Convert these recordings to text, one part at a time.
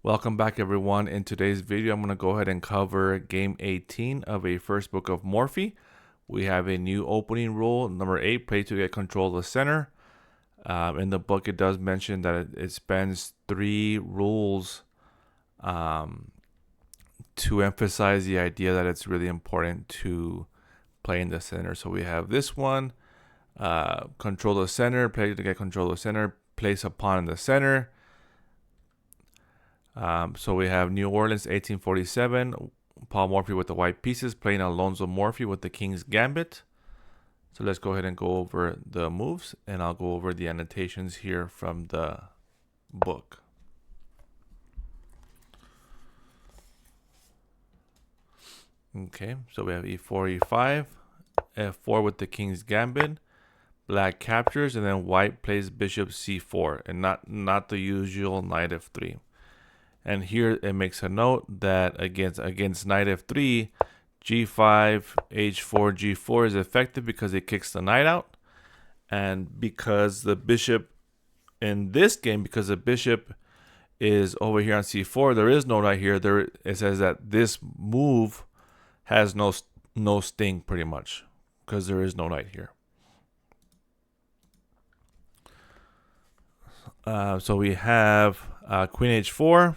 Welcome back, everyone. In today's video, I'm going to go ahead and cover game 18 of a First Book of Morphy. We have a new opening rule, number 8, play to get control of the center. In the book, it does mention that it spends 3 rules to emphasize the idea that it's really important to play in the center. So we have this one, control the center, play to get control of the center, place a pawn in the center. So we have New Orleans 1847, Paul Morphy with the white pieces, playing Alonzo Morphy with the King's Gambit. So let's go ahead and go over the moves, and I'll go over the annotations here from the book. Okay, so we have e4, e5, f4 with the King's Gambit. Black captures, and then white plays bishop c4, and not the usual knight f3. And here it makes a note that against knight f3, g5, h4, g4 is effective because it kicks the knight out. And because the bishop in this game, because the bishop is over here on c4, there is no knight here. It says that this move has no sting pretty much because there is no knight here. So we have queen h4.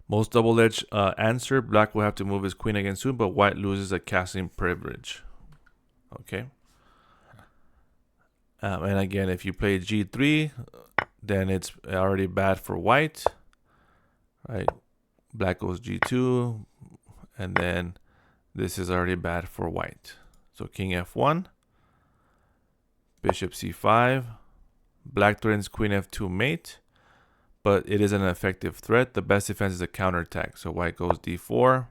Most double-edged answer. Black will have to move his queen again soon, but white loses a castling privilege. Okay. And again, if you play g3, then it's already bad for white. Right. Black goes g2, and then this is already bad for white. So king f1, bishop c5, black threatens queen f2 mate. But it isn't an effective threat. The best defense is a counterattack. So white goes d4.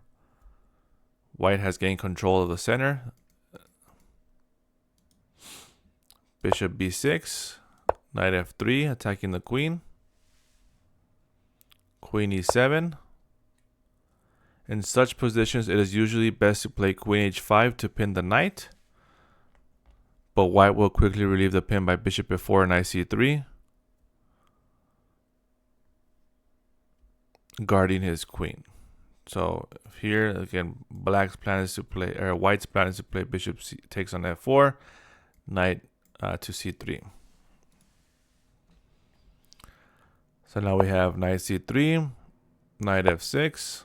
White has gained control of the center. Bishop b6. Knight f3, attacking the queen. Queen e7. In such positions, it is usually best to play queen h5 to pin the knight. But white will quickly relieve the pin by bishop f4 and knight c3. Guarding his queen. So here again, black's plan is to play, or white's plan is to play bishop takes on f4, knight to c3. So now we have knight c3, knight f6,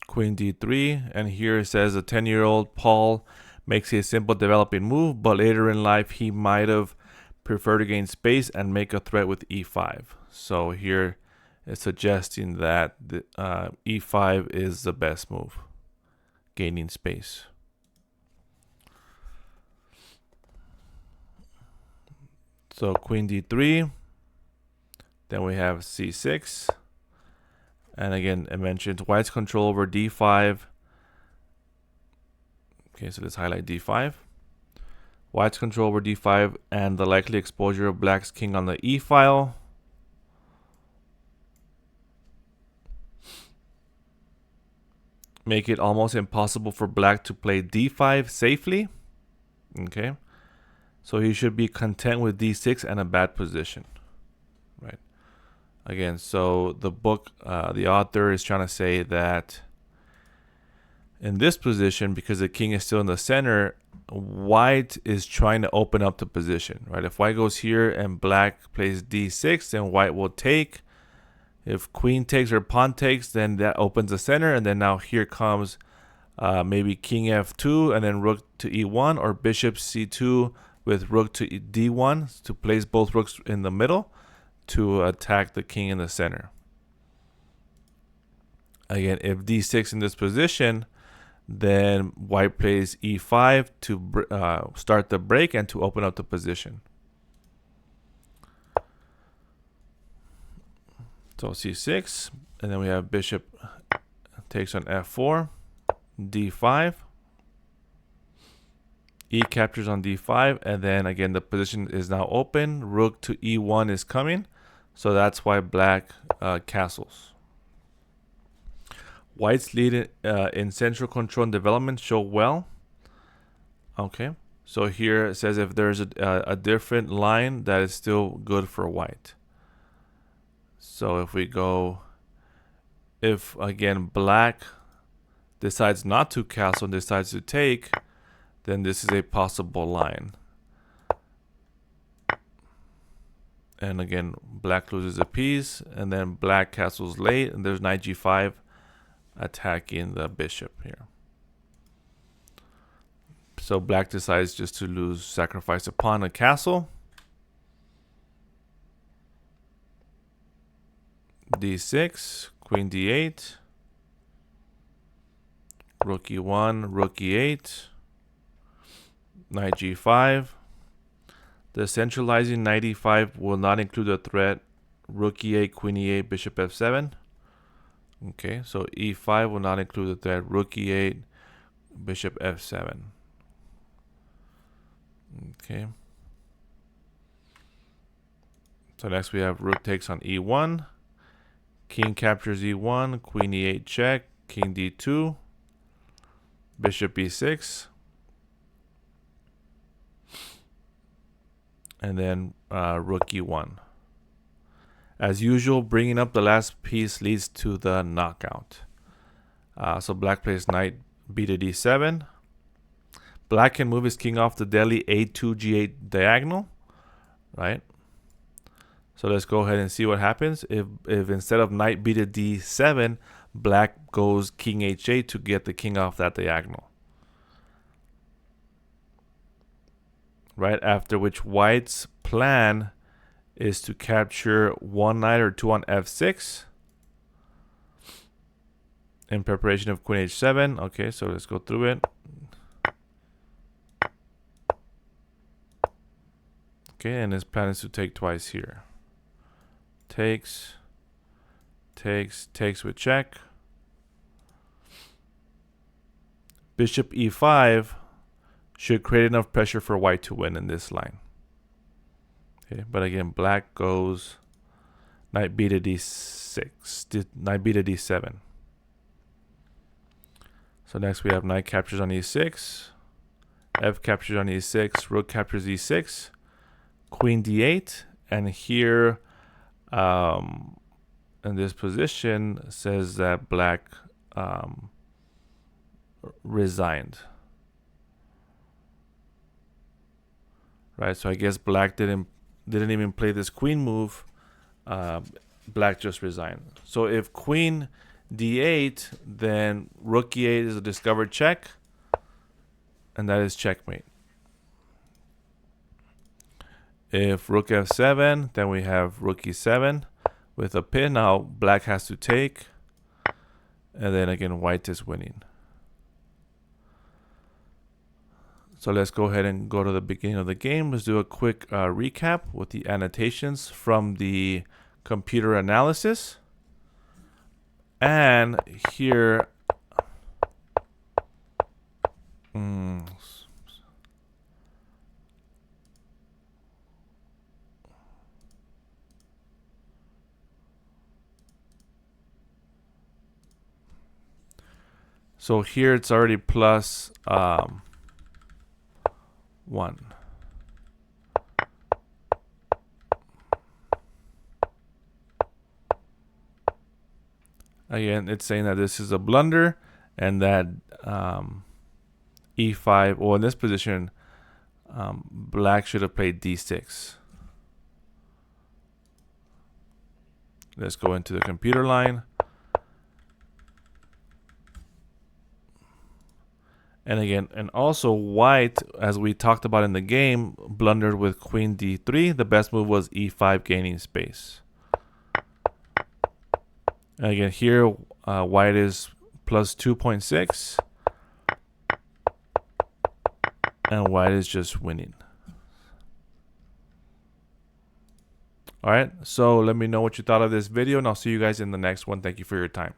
queen d3, and here it says a 10-year-old Paul makes a simple developing move, but later in life he might have prefer to gain space and make a threat with e5. So here it's suggesting that the, e5 is the best move, gaining space. So queen d3, then we have c6, and again I mentioned white's control over d5. Okay, so let's highlight d5. White's control over d5 and the likely exposure of black's king on the e file. Make it almost impossible for black to play d5 safely. Okay. So he should be content with d6 and a bad position. Right. Again, so the book, the author is trying to say that in this position, because the king is still in the center, white is trying to open up the position, right? If white goes here and black plays d6, then white will take. If queen takes or pawn takes, then that opens the center, and then now here comes maybe king f2 and then rook to e1, or bishop c2 with rook to d1 to place both rooks in the middle to attack the king in the center. Again, if d6 in this position, then white plays e5 to start the break and to open up the position. So c6, and then we have bishop takes on f4, d5, e captures on d5, and then again the position is now open. Rook to e1 is coming, so that's why black castles. White's lead in central control and development show well. Okay, So here it says if there's a different line, that is still good for white. So if we go, if again black decides not to castle and decides to take, then this is a possible line. And again, black loses a piece, and then black castles late, and there's knight g5 attacking the bishop here. So black decides just to lose, sacrifice a pawn, a castle. d6, queen d8, rook e1, rook e8, knight g5. The centralizing knight e5 will not include the threat rook e8, queen e8, bishop f7. Okay, so e5 will not include the threat rook e8, bishop f7. Okay. So next we have rook takes on e1, king captures e1, queen e8 check, king d2, bishop e6, and then rook e1. As usual, bringing up the last piece leads to the knockout. So black plays knight b to d7. Black can move his king off the deadly a2 g8 diagonal, right? So let's go ahead and see what happens if instead of knight b to d7, black goes king h8 to get the king off that diagonal. Right after which white's plan is to capture one knight or two on f6 in preparation of queen h7. Okay, so let's go through it. Okay, and his plan is to take twice here. Takes, takes, takes with check. Bishop e5 should create enough pressure for white to win in this line. Okay, but again, black goes knight b to d6, knight b to d7. So next we have knight captures on e6, f captures on e6, rook captures e6, queen d8, and here in this position says that black resigned. Right, so I guess black didn't even play this queen move. Black just resigned. So if queen d8, then rook e8 is a discovered check, and that is checkmate. If rook f7, then we have rook e7 with a pin. Now black has to take, and then again white is winning. So let's go ahead and go to the beginning of the game. Let's do a quick recap with the annotations from the computer analysis. And here, so here it's already plus 1. Again, it's saying that this is a blunder and that e5, or in this position, black should have played d6. Let's go into the computer line. And again, and also white, as we talked about in the game, blundered with queen d3. The best move was e5, gaining space. And again, here white is plus 2.6, and white is just winning. All right, so let me know what you thought of this video, and I'll see you guys in the next one. Thank you for your time.